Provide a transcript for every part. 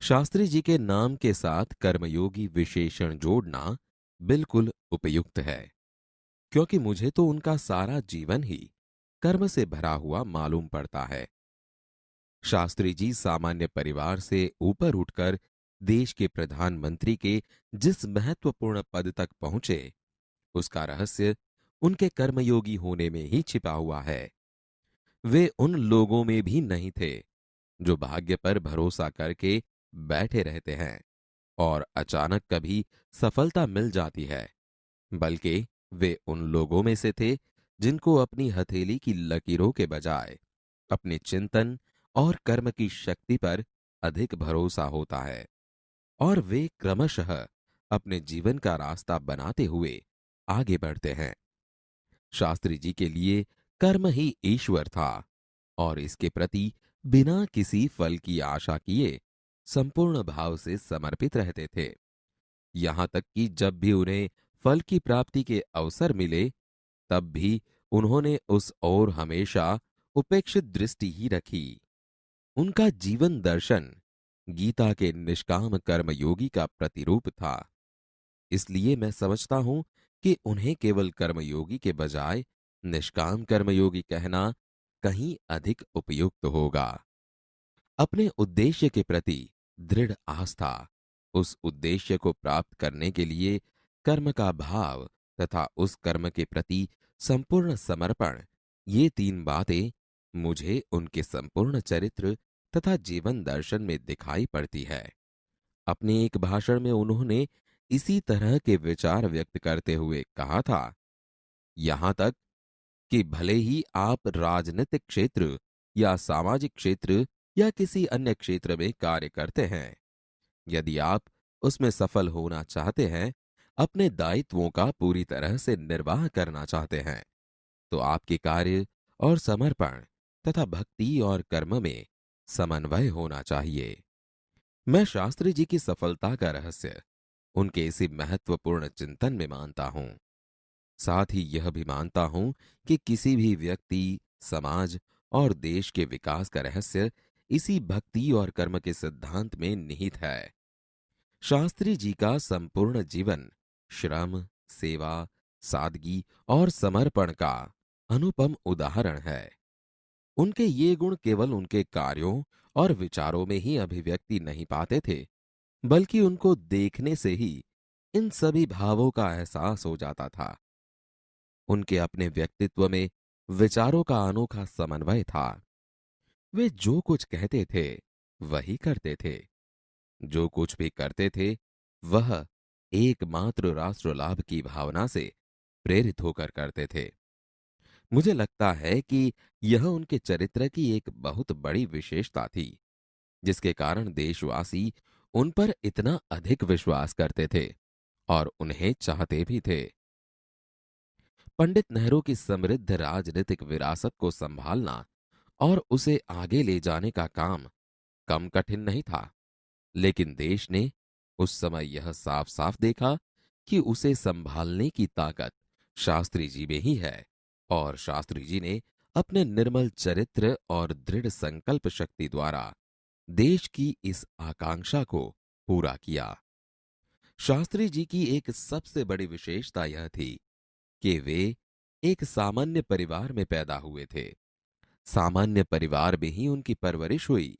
शास्त्री जी के नाम के साथ कर्मयोगी विशेषण जोड़ना बिल्कुल उपयुक्त है, क्योंकि मुझे तो उनका सारा जीवन ही कर्म से भरा हुआ मालूम पड़ता है। शास्त्री जी सामान्य परिवार से ऊपर उठकर देश के प्रधानमंत्री के जिस महत्वपूर्ण पद तक पहुंचे, उसका रहस्य उनके कर्मयोगी होने में ही छिपा हुआ है। वे उन लोगों में भी नहीं थे जो भाग्य पर भरोसा करके बैठे रहते हैं और अचानक कभी सफलता मिल जाती है, बल्कि वे उन लोगों में से थे जिनको अपनी हथेली की लकीरों के बजाय अपने चिंतन और कर्म की शक्ति पर अधिक भरोसा होता है, और वे क्रमशः अपने जीवन का रास्ता बनाते हुए आगे बढ़ते हैं। शास्त्री जी के लिए कर्म ही ईश्वर था और इसके प्रति बिना किसी फल की आशा किए संपूर्ण भाव से समर्पित रहते थे। यहां तक कि जब भी उन्हें फल की प्राप्ति के अवसर मिले, तब भी उन्होंने उस ओर हमेशा उपेक्षित दृष्टि ही रखी। उनका जीवन दर्शन गीता के निष्काम कर्मयोगी का प्रतिरूप था। इसलिए मैं समझता हूं कि उन्हें केवल कर्मयोगी के बजाय निष्काम कर्मयोगी कहना कहीं अधिक उपयुक्त होगा। अपने उद्देश्य के प्रति दृढ़ आस्था, उस उद्देश्य को प्राप्त करने के लिए कर्म का भाव तथा उस कर्म के प्रति संपूर्ण समर्पण, ये तीन बातें मुझे उनके संपूर्ण चरित्र तथा जीवन दर्शन में दिखाई पड़ती है। अपने एक भाषण में उन्होंने इसी तरह के विचार व्यक्त करते हुए कहा था, यहां तक कि भले ही आप राजनीतिक क्षेत्र या सामाजिक क्षेत्र या किसी अन्य क्षेत्र में कार्य करते हैं, यदि आप उसमें सफल होना चाहते हैं, अपने दायित्वों का पूरी तरह से निर्वाह करना चाहते हैं, तो आपके कार्य और समर्पण तथा भक्ति और कर्म में समन्वय होना चाहिए। मैं शास्त्री जी की सफलता का रहस्य उनके इसी महत्वपूर्ण चिंतन में मानता हूं। साथ ही यह भी मानता हूं कि किसी भी व्यक्ति, समाज और देश के विकास का रहस्य इसी भक्ति और कर्म के सिद्धांत में निहित है। शास्त्री जी का संपूर्ण जीवन श्रम, सेवा, सादगी और समर्पण का अनुपम उदाहरण है। उनके ये गुण केवल उनके कार्यों और विचारों में ही अभिव्यक्ति नहीं पाते थे, बल्कि उनको देखने से ही इन सभी भावों का एहसास हो जाता था। उनके अपने व्यक्तित्व में विचारों का अनोखा समन्वय था। वे जो कुछ कहते थे वही करते थे। जो कुछ भी करते थे वह एकमात्र राष्ट्र लाभ की भावना से प्रेरित होकर करते थे। मुझे लगता है कि यह उनके चरित्र की एक बहुत बड़ी विशेषता थी, जिसके कारण देशवासी उन पर इतना अधिक विश्वास करते थे और उन्हें चाहते भी थे। पंडित नेहरू की समृद्ध राजनीतिक विरासत को संभालना और उसे आगे ले जाने का काम कम कठिन नहीं था, लेकिन देश ने उस समय यह साफ साफ देखा कि उसे संभालने की ताकत शास्त्री जी में ही है, और शास्त्री जी ने अपने निर्मल चरित्र और दृढ़ संकल्प शक्ति द्वारा देश की इस आकांक्षा को पूरा किया। शास्त्री जी की एक सबसे बड़ी विशेषता यह थी कि वे एक सामान्य परिवार में पैदा हुए थे। सामान्य परिवार में ही उनकी परवरिश हुई,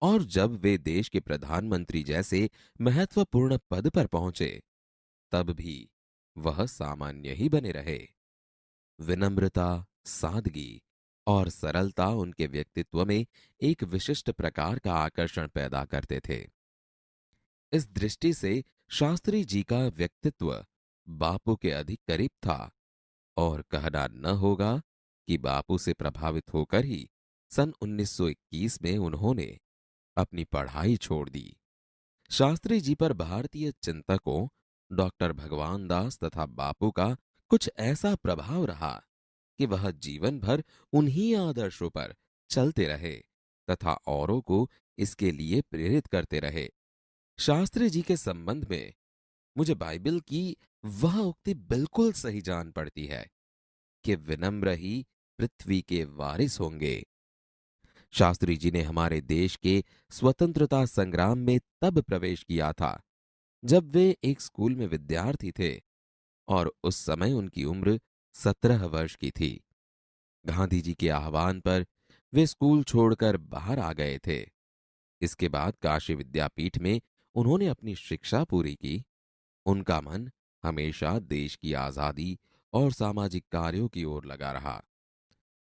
और जब वे देश के प्रधानमंत्री जैसे महत्वपूर्ण पद पर पहुंचे, तब भी वह सामान्य ही बने रहे। विनम्रता, सादगी और सरलता उनके व्यक्तित्व में एक विशिष्ट प्रकार का आकर्षण पैदा करते थे। इस दृष्टि से शास्त्री जी का व्यक्तित्व बापू के अधिक करीब था, और कहना न होगा कि बापू से प्रभावित होकर ही सन 1921 में उन्होंने अपनी पढ़ाई छोड़ दी। शास्त्री जी पर भारतीय चिंतकों डॉक्टर भगवान दास तथा बापू का कुछ ऐसा प्रभाव रहा कि वह जीवन भर उन्हीं आदर्शों पर चलते रहे तथा औरों को इसके लिए प्रेरित करते रहे। शास्त्री जी के संबंध में मुझे बाइबल की वह उक्ति बिल्कुल सही जान पड़ती है कि विनम्र ही पृथ्वी के वारिस होंगे। शास्त्री जी ने हमारे देश के स्वतंत्रता संग्राम में तब प्रवेश किया था जब वे एक स्कूल में विद्यार्थी थे और उस समय उनकी उम्र 17 वर्ष की थी। गांधी जी के आह्वान पर वे स्कूल छोड़कर बाहर आ गए थे। इसके बाद काशी विद्यापीठ में उन्होंने अपनी शिक्षा पूरी की। उनका मन हमेशा देश की आजादी और सामाजिक कार्यों की ओर लगा रहा।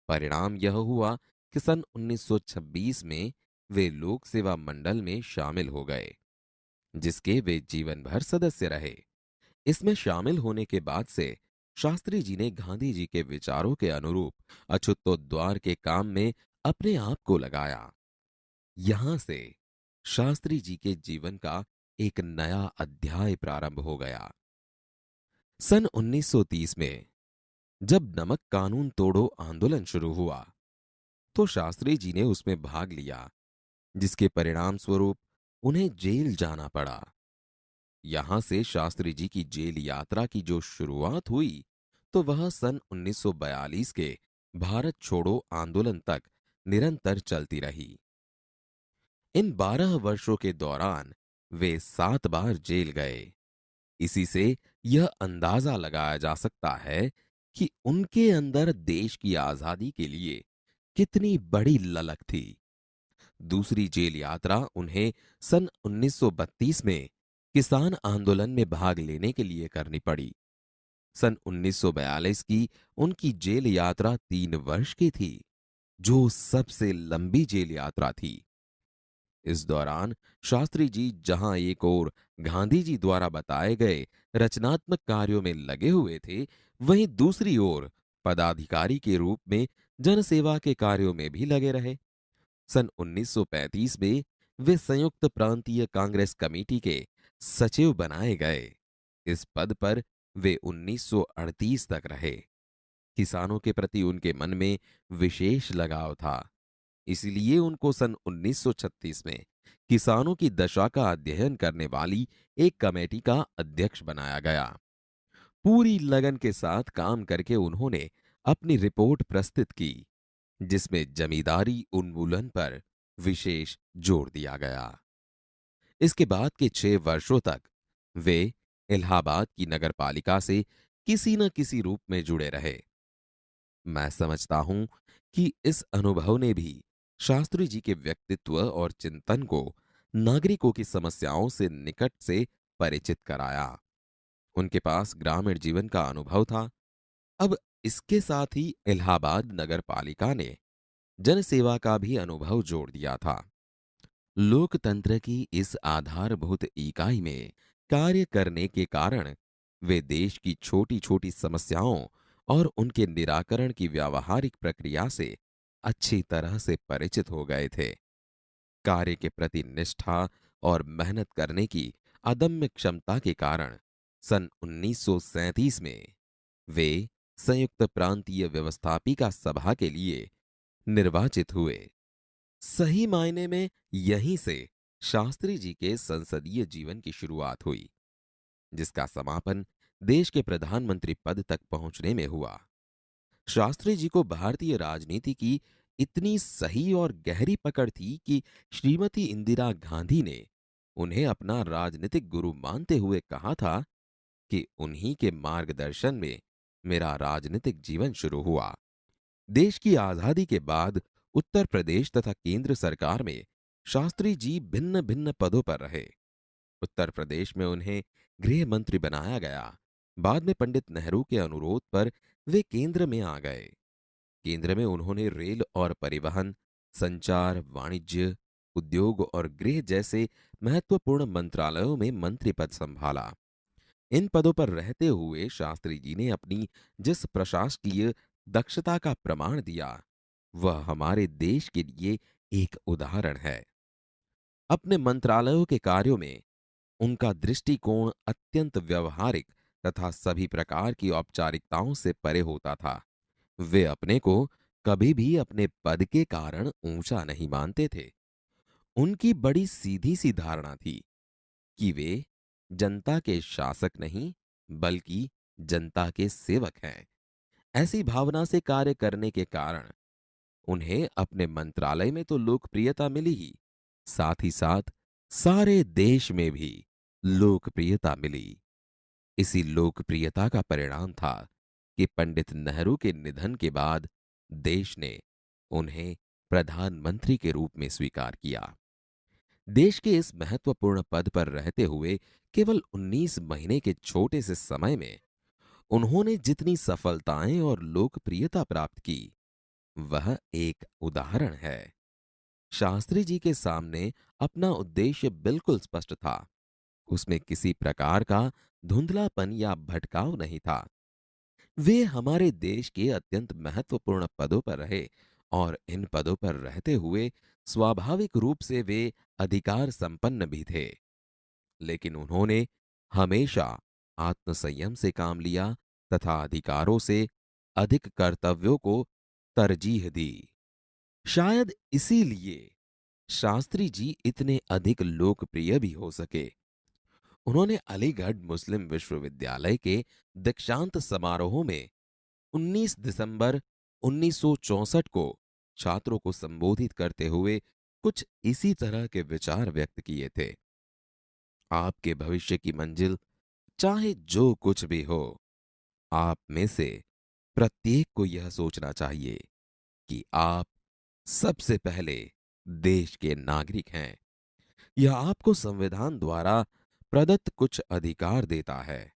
परिणाम यह हुआ कि सन 1926 में वे लोक सेवा मंडल में शामिल हो गए, जिसके वे जीवन भर सदस्य रहे। इसमें शामिल होने के बाद से शास्त्री जी ने गांधी जी के विचारों के अनुरूप अछूतोद्वार के काम में अपने आप को लगाया। यहां से शास्त्री जी के जीवन का एक नया अध्याय प्रारंभ हो गया। सन 1930 में जब नमक कानून तोड़ो आंदोलन शुरू हुआ तो शास्त्री जी ने उसमें भाग लिया, जिसके परिणाम स्वरूप उन्हें जेल जाना पड़ा। यहां से शास्त्री जी की जेल यात्रा की जो शुरुआत हुई तो वह सन 1942 के भारत छोड़ो आंदोलन तक निरंतर चलती रही। इन 12 वर्षों के दौरान वे 7 बार जेल गए। इसी से यह अंदाजा लगाया जा सकता है कि उनके अंदर देश की आजादी के लिए कितनी बड़ी ललक थी। दूसरी जेल यात्रा उन्हें सन 1932 में किसान आंदोलन में भाग लेने के लिए करनी पड़ी। सन 1942 की उनकी जेल यात्रा 3 वर्ष की थी, जो सबसे लंबी जेल यात्रा थी। इस दौरान शास्त्री जी जहां एक ओर गांधी जी द्वारा बताए गए रचनात्मक कार्यों में लगे हुए थे, वहीं दूसरी ओर पदाधिकारी के रूप में जनसेवा के कार्यों में भी लगे रहे। सन 1935 में वे संयुक्त प्रांतीय कांग्रेस कमेटी के सचिव बनाए गए। इस पद पर वे 1938 तक रहे। किसानों के प्रति उनके मन में विशेष लगाव था। इसलिए उनको सन 1936 में किसानों की दशा का अध्ययन करने वाली एक कमेटी का अध्यक्ष बनाया गया। पूरी लगन के साथ काम करके उन्होंने अपनी रिपोर्ट प्रस्तुत की, जिसमें जमींदारी उन्मूलन पर विशेष जोर दिया गया। इसके बाद के 6 वर्षों तक वे इलाहाबाद की नगरपालिका से किसी न किसी रूप में जुड़े रहे। मैं समझता हूं कि इस अनुभव ने भी शास्त्री जी के व्यक्तित्व और चिंतन को नागरिकों की समस्याओं से निकट से परिचित कराया। उनके पास ग्रामीण जीवन का अनुभव था। अब इसके साथ ही इलाहाबाद नगरपालिका ने जनसेवा का भी अनुभव जोड़ दिया था। लोकतंत्र की इस आधारभूत इकाई में कार्य करने के कारण वे देश की छोटी छोटी समस्याओं और उनके निराकरण की व्यावहारिक प्रक्रिया से अच्छी तरह से परिचित हो गए थे। कार्य के प्रति निष्ठा और मेहनत करने की अदम्य क्षमता के कारण सन 1937 में वे संयुक्त प्रांतीय व्यवस्थापिका सभा के लिए निर्वाचित हुए। सही मायने में यहीं से शास्त्री जी के संसदीय जीवन की शुरुआत हुई, जिसका समापन देश के प्रधानमंत्री पद तक पहुंचने में हुआ। शास्त्री जी को भारतीय राजनीति की इतनी सही और गहरी पकड़ थी कि श्रीमती इंदिरा गांधी ने उन्हें अपना राजनीतिक गुरु मानते हुए कहा था कि उन्हीं के मार्गदर्शन में मेरा राजनीतिक जीवन शुरू हुआ। देश की आजादी के बाद उत्तर प्रदेश तथा केंद्र सरकार में शास्त्री जी भिन्न भिन्न पदों पर रहे। उत्तर प्रदेश में उन्हें गृह मंत्री बनाया गया। बाद में पंडित नेहरू के अनुरोध पर वे केंद्र में आ गए। केंद्र में उन्होंने रेल और परिवहन, संचार, वाणिज्य, उद्योग और गृह जैसे महत्वपूर्ण मंत्रालयों में मंत्री पद संभाला। इन पदों पर रहते हुए शास्त्री जी ने अपनी जिस प्रशासकीय दक्षता का प्रमाण दिया, वह हमारे देश के लिए एक उदाहरण है। अपने मंत्रालयों के कार्यों में उनका दृष्टिकोण अत्यंत व्यवहारिक तथा सभी प्रकार की औपचारिकताओं से परे होता था। वे अपने को कभी भी अपने पद के कारण ऊंचा नहीं मानते थे। उनकी बड़ी सीधी सी धारणा थी कि वे जनता के शासक नहीं, बल्कि जनता के सेवक हैं। ऐसी भावना से कार्य करने के कारण उन्हें अपने मंत्रालय में तो लोकप्रियता मिली ही, साथ ही साथ सारे देश में भी लोकप्रियता मिली। इसी लोकप्रियता का परिणाम था कि पंडित नेहरू के निधन के बाद देश ने उन्हें प्रधानमंत्री के रूप में स्वीकार किया। देश के इस महत्वपूर्ण पद पर रहते हुए केवल 19 महीने के छोटे से समय में उन्होंने जितनी सफलताएं और लोकप्रियता प्राप्त की, वह एक उदाहरण है। शास्त्री जी के सामने अपना उद्देश्य बिल्कुल स्पष्ट था। उसमें किसी प्रकार का धुंधलापन या भटकाव नहीं था। वे हमारे देश के अत्यंत महत्वपूर्ण पदों पर रहे और इन पदों पर रहते हुए स्वाभाविक रूप से वे अधिकार संपन्न भी थे। लेकिन उन्होंने हमेशा आत्मसंयम से काम लिया तथा अधिकारों से अधिक कर्तव्यों को तरजीह दी। शायद इसीलिए शास्त्री जी इतने अधिक लोकप्रिय भी हो सके। उन्होंने अलीगढ़ मुस्लिम विश्वविद्यालय के दीक्षांत समारोह में 19 दिसंबर 1964 को छात्रों को संबोधित करते हुए कुछ इसी तरह के विचार व्यक्त किए थे। आपके भविष्य की मंजिल चाहे जो कुछ भी हो, आप में से प्रत्येक को यह सोचना चाहिए कि आप सबसे पहले देश के नागरिक हैं। यह आपको संविधान द्वारा प्रदत्त कुछ अधिकार देता है,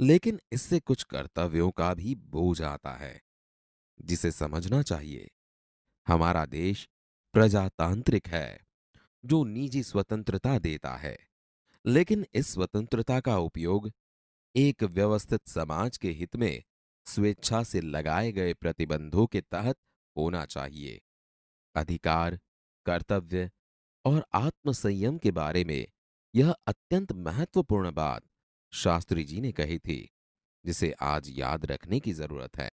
लेकिन इससे कुछ कर्तव्यों का भी बोझ आता है, जिसे समझना चाहिए। हमारा देश प्रजातांत्रिक है, जो निजी स्वतंत्रता देता है, लेकिन इस स्वतंत्रता का उपयोग एक व्यवस्थित समाज के हित में स्वेच्छा से लगाए गए प्रतिबंधों के तहत होना चाहिए। अधिकार, कर्तव्य और आत्मसंयम के बारे में यह अत्यंत महत्वपूर्ण बात शास्त्री जी ने कही थी, जिसे आज याद रखने की जरूरत है।